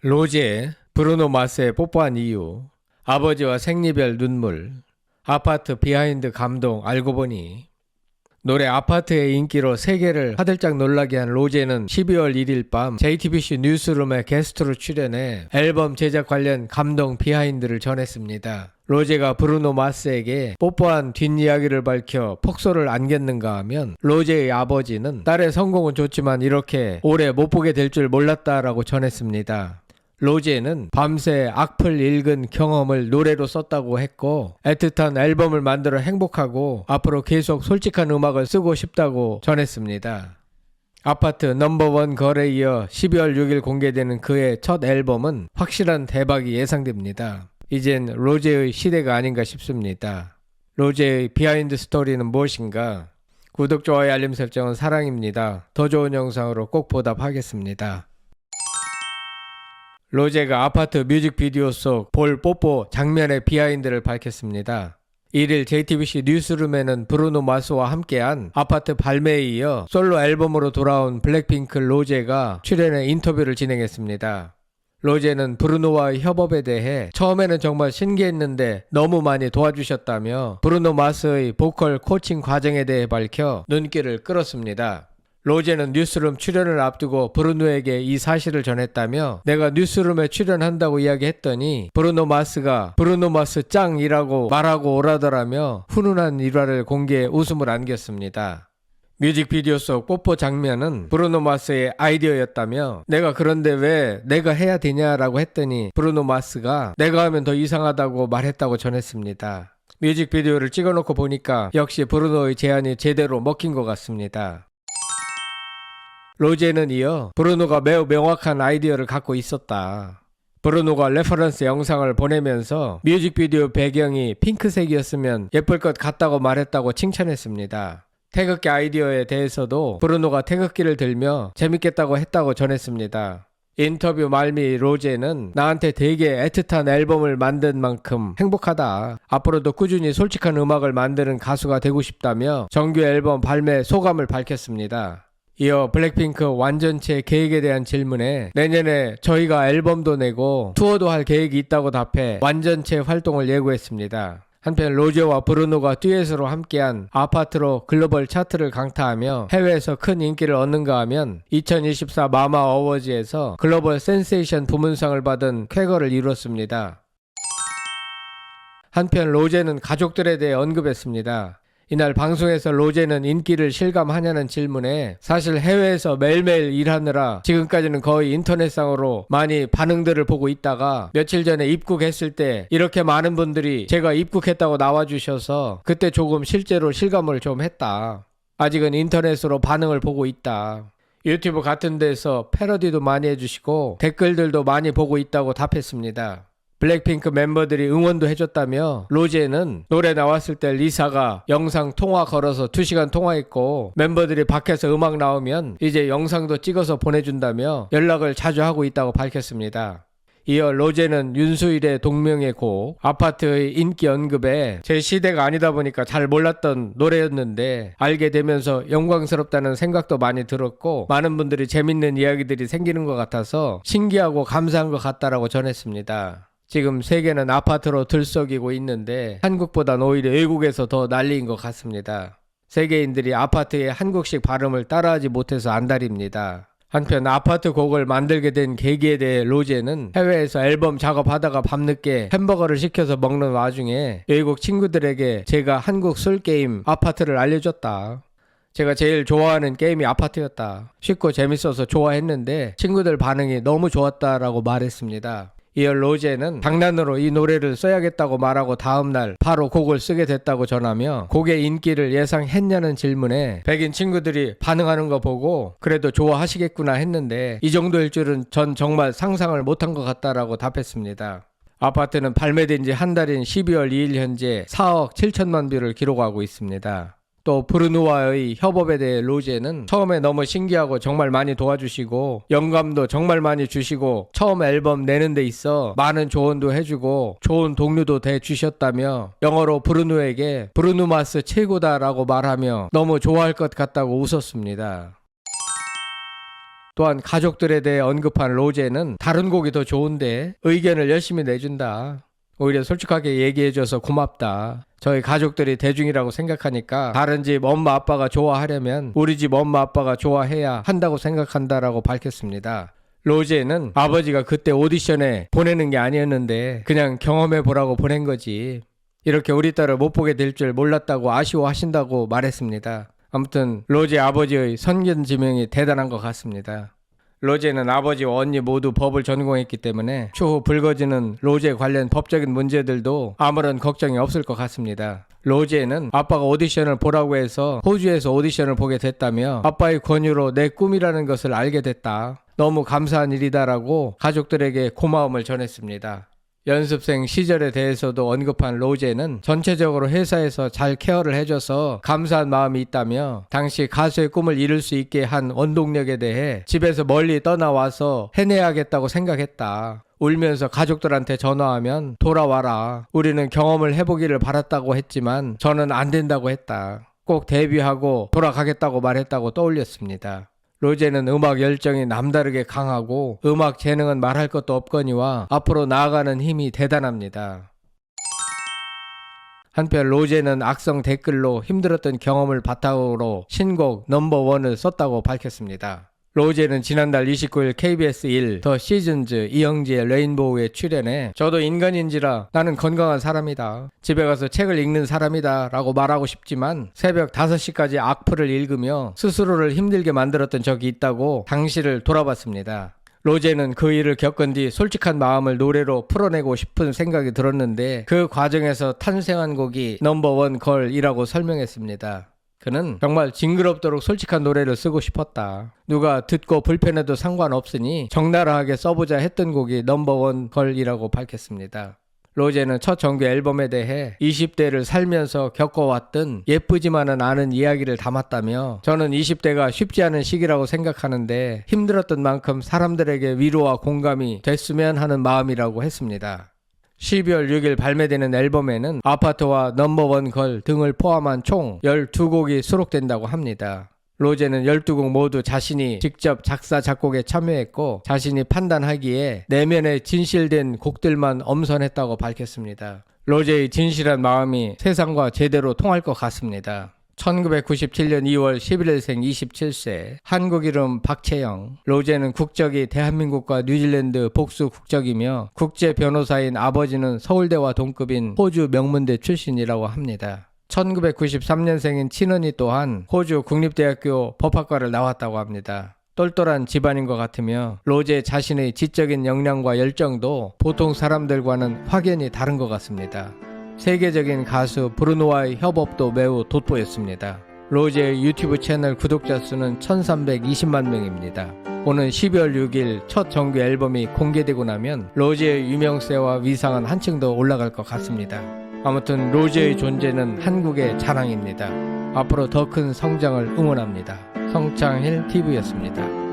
로제, 브루노 마스에 뽀뽀한 이유, 아버지와 생리별 눈물, 아파트 비하인드 감동 알고 보니. 노래 아파트의 인기로 세계를 화들짝 놀라게 한 로제는 12월 1일 밤 JTBC 뉴스룸에 게스트로 출연해 앨범 제작 관련 감동 비하인드를 전했습니다. 로제가 브루노 마스에게 뽀뽀한 뒷이야기를 밝혀 폭소를 안겼는가 하면 로제의 아버지는 딸의 성공은 좋지만 이렇게 오래 못 보게 될 줄 몰랐다라고 전했습니다. 로제는 밤새 악플 읽은 경험을 노래로 썼다고 했고 애틋한 앨범을 만들어 행복하고 앞으로 계속 솔직한 음악을 쓰고 싶다고 전했습니다. 아파트 넘버원 걸에 이어 12월 6일 공개되는 그의 첫 앨범은 확실한 대박이 예상됩니다. 이젠 로제의 시대가 아닌가 싶습니다. 로제의 비하인드 스토리는 무엇인가? 구독, 좋아요, 알림 설정은 사랑입니다. 더 좋은 영상으로 꼭 보답하겠습니다. 로제가 아파트 뮤직비디오 속 볼 뽀뽀 장면의 비하인드를 밝혔습니다. 1일 JTBC 뉴스룸에는 브루노 마스와 함께한 아파트 발매에 이어 솔로 앨범으로 돌아온 블랙핑크 로제가 출연해 인터뷰를 진행했습니다. 로제는 브루노와의 협업에 대해 처음에는 정말 신기했는데 너무 많이 도와주셨다며 브루노 마스의 보컬 코칭 과정에 대해 밝혀 눈길을 끌었습니다. 로제는 뉴스룸 출연을 앞두고 브루노에게 이 사실을 전했다며 내가 뉴스룸에 출연한다고 이야기했더니 브루노 마스가 브루노 마스 짱이라고 말하고 오라더라며 훈훈한 일화를 공개해 웃음을 안겼습니다. 뮤직비디오 속 뽀뽀 장면은 브루노 마스의 아이디어였다며 내가 그런데 왜 내가 해야 되냐라고 했더니 브루노 마스가 내가 하면 더 이상하다고 말했다고 전했습니다. 뮤직비디오를 찍어놓고 보니까 역시 브루노의 제안이 제대로 먹힌 것 같습니다. 로제는 이어 브루노가 매우 명확한 아이디어를 갖고 있었다. 브루노가 레퍼런스 영상을 보내면서 뮤직비디오 배경이 핑크색이었으면 예쁠 것 같다고 말했다고 칭찬했습니다. 태극기 아이디어에 대해서도 브루노가 태극기를 들며 재밌겠다고 했다고 전했습니다. 인터뷰 말미 로제는 나한테 되게 애틋한 앨범을 만든 만큼 행복하다. 앞으로도 꾸준히 솔직한 음악을 만드는 가수가 되고 싶다며 정규 앨범 발매 소감을 밝혔습니다. 이어 블랙핑크 완전체 계획에 대한 질문에 내년에 저희가 앨범도 내고 투어도 할 계획이 있다고 답해 완전체 활동을 예고했습니다. 한편 로제와 브루노가 듀엣으로 함께한 아파트로 글로벌 차트를 강타하며 해외에서 큰 인기를 얻는가 하면 2024 마마 어워즈에서 글로벌 센세이션 부문상을 받은 쾌거를 이뤘습니다. 한편 로제는 가족들에 대해 언급했습니다. 이날 방송에서 로제는 인기를 실감하냐는 질문에 사실 해외에서 매일매일 일하느라 지금까지는 거의 인터넷상으로 많이 반응들을 보고 있다가 며칠 전에 입국했을 때 이렇게 많은 분들이 제가 입국했다고 나와주셔서 그때 조금 실제로 실감을 좀 했다. 아직은 인터넷으로 반응을 보고 있다. 유튜브 같은 데서 패러디도 많이 해주시고 댓글들도 많이 보고 있다고 답했습니다. 블랙핑크 멤버들이 응원도 해줬다며 로제는 노래 나왔을 때 리사가 영상 통화 걸어서 2시간 통화했고 멤버들이 밖에서 음악 나오면 이제 영상도 찍어서 보내준다며 연락을 자주 하고 있다고 밝혔습니다. 이어 로제는 윤수일의 동명의 곡 아파트의 인기 언급에 제 시대가 아니다 보니까 잘 몰랐던 노래였는데 알게 되면서 영광스럽다는 생각도 많이 들었고 많은 분들이 재밌는 이야기들이 생기는 것 같아서 신기하고 감사한 것 같다라고 전했습니다. 지금 세계는 아파트로 들썩이고 있는데 한국보단 오히려 외국에서 더 난리인 것 같습니다. 세계인들이 아파트의 한국식 발음을 따라하지 못해서 안달입니다. 한편 아파트 곡을 만들게 된 계기에 대해 로제는 해외에서 앨범 작업하다가 밤늦게 햄버거를 시켜서 먹는 와중에 외국 친구들에게 제가 한국 술게임 아파트를 알려줬다. 제가 제일 좋아하는 게임이 아파트였다. 쉽고 재밌어서 좋아했는데 친구들 반응이 너무 좋았다라고 말했습니다. 이어 로제는 장난으로 이 노래를 써야겠다고 말하고 다음날 바로 곡을 쓰게 됐다고 전하며 곡의 인기를 예상했냐는 질문에 백인 친구들이 반응하는 거 보고 그래도 좋아하시겠구나 했는데 이 정도일 줄은 전 정말 상상을 못한 것 같다라고 답했습니다. 아파트는 발매된 지 한 달인 12월 2일 현재 4억 7천만 뷰를 기록하고 있습니다. 또 브루노와의 협업에 대해 로제는 처음에 너무 신기하고 정말 많이 도와주시고 영감도 정말 많이 주시고 처음 앨범 내는 데 있어 많은 조언도 해주고 좋은 동료도 돼주셨다며 영어로 브루노에게 브루노 마스 최고다라고 말하며 너무 좋아할 것 같다고 웃었습니다. 또한 가족들에 대해 언급한 로제는 다른 곡이 더 좋은데 의견을 열심히 내준다. 오히려 솔직하게 얘기해줘서 고맙다. 저희 가족들이 대중이라고 생각하니까 다른 집 엄마 아빠가 좋아하려면 우리 집 엄마 아빠가 좋아해야 한다고 생각한다라고 밝혔습니다. 로제는 아버지가 그때 오디션에 보내는 게 아니었는데 그냥 경험해 보라고 보낸 거지. 이렇게 우리 딸을 못 보게 될 줄 몰랐다고 아쉬워하신다고 말했습니다. 아무튼 로제 아버지의 선견지명이 대단한 것 같습니다. 로제는 아버지와 언니 모두 법을 전공했기 때문에 추후 불거지는 로제 관련 법적인 문제들도 아무런 걱정이 없을 것 같습니다. 로제는 아빠가 오디션을 보라고 해서 호주에서 오디션을 보게 됐다며 아빠의 권유로 내 꿈이라는 것을 알게 됐다. 너무 감사한 일이다라고 가족들에게 고마움을 전했습니다. 연습생 시절에 대해서도 언급한 로제는 전체적으로 회사에서 잘 케어를 해줘서 감사한 마음이 있다며 당시 가수의 꿈을 이룰 수 있게 한 원동력에 대해 집에서 멀리 떠나와서 해내야겠다고 생각했다. 울면서 가족들한테 전화하면 돌아와라. 우리는 경험을 해보기를 바랐다고 했지만 저는 안 된다고 했다. 꼭 데뷔하고 돌아가겠다고 말했다고 떠올렸습니다. 로제는 음악 열정이 남다르게 강하고 음악 재능은 말할 것도 없거니와 앞으로 나아가는 힘이 대단합니다. 한편 로제는 악성 댓글로 힘들었던 경험을 바탕으로 신곡 넘버원을 썼다고 밝혔습니다. 로제는 지난달 29일 KBS 1 더 시즌즈 이영지의 레인보우에 출연해 저도 인간인지라 나는 건강한 사람이다. 집에 가서 책을 읽는 사람이다 라고 말하고 싶지만 새벽 5시까지 악플을 읽으며 스스로를 힘들게 만들었던 적이 있다고 당시를 돌아봤습니다. 로제는 그 일을 겪은 뒤 솔직한 마음을 노래로 풀어내고 싶은 생각이 들었는데 그 과정에서 탄생한 곡이 넘버원 걸이라고 설명했습니다. 그는 정말 징그럽도록 솔직한 노래를 쓰고 싶었다. 누가 듣고 불편해도 상관없으니 적나라하게 써보자 했던 곡이 넘버원 걸이라고 밝혔습니다. 로제는 첫 정규 앨범에 대해 20대를 살면서 겪어왔던 예쁘지만은 않은 이야기를 담았다며 저는 20대가 쉽지 않은 시기라고 생각하는데 힘들었던 만큼 사람들에게 위로와 공감이 됐으면 하는 마음이라고 했습니다. 12월 6일 발매되는 앨범에는 아파트와 넘버원 걸 등을 포함한 총 12곡이 수록된다고 합니다. 로제는 12곡 모두 자신이 직접 작사 작곡에 참여했고 자신이 판단하기에 내면에 진실된 곡들만 엄선했다고 밝혔습니다. 로제의 진실한 마음이 세상과 제대로 통할 것 같습니다. 1997년 2월 11일생 27세, 한국 이름 박채영. 로제는 국적이 대한민국과 뉴질랜드 복수 국적이며 국제 변호사인 아버지는 서울대와 동급인 호주 명문대 출신이라고 합니다. 1993년생인 친언니 또한 호주 국립대학교 법학과를 나왔다고 합니다. 똘똘한 집안인 것 같으며 로제 자신의 지적인 역량과 열정도 보통 사람들과는 확연히 다른 것 같습니다. 세계적인 가수 브루노와의 협업도 매우 돋보였습니다. 로제의 유튜브 채널 구독자 수는 1320만 명입니다. 오는 12월 6일 첫 정규 앨범이 공개되고 나면 로제의 유명세와 위상은 한층 더 올라갈 것 같습니다. 아무튼 로제의 존재는 한국의 자랑입니다. 앞으로 더 큰 성장을 응원합니다. 성창힐 TV였습니다.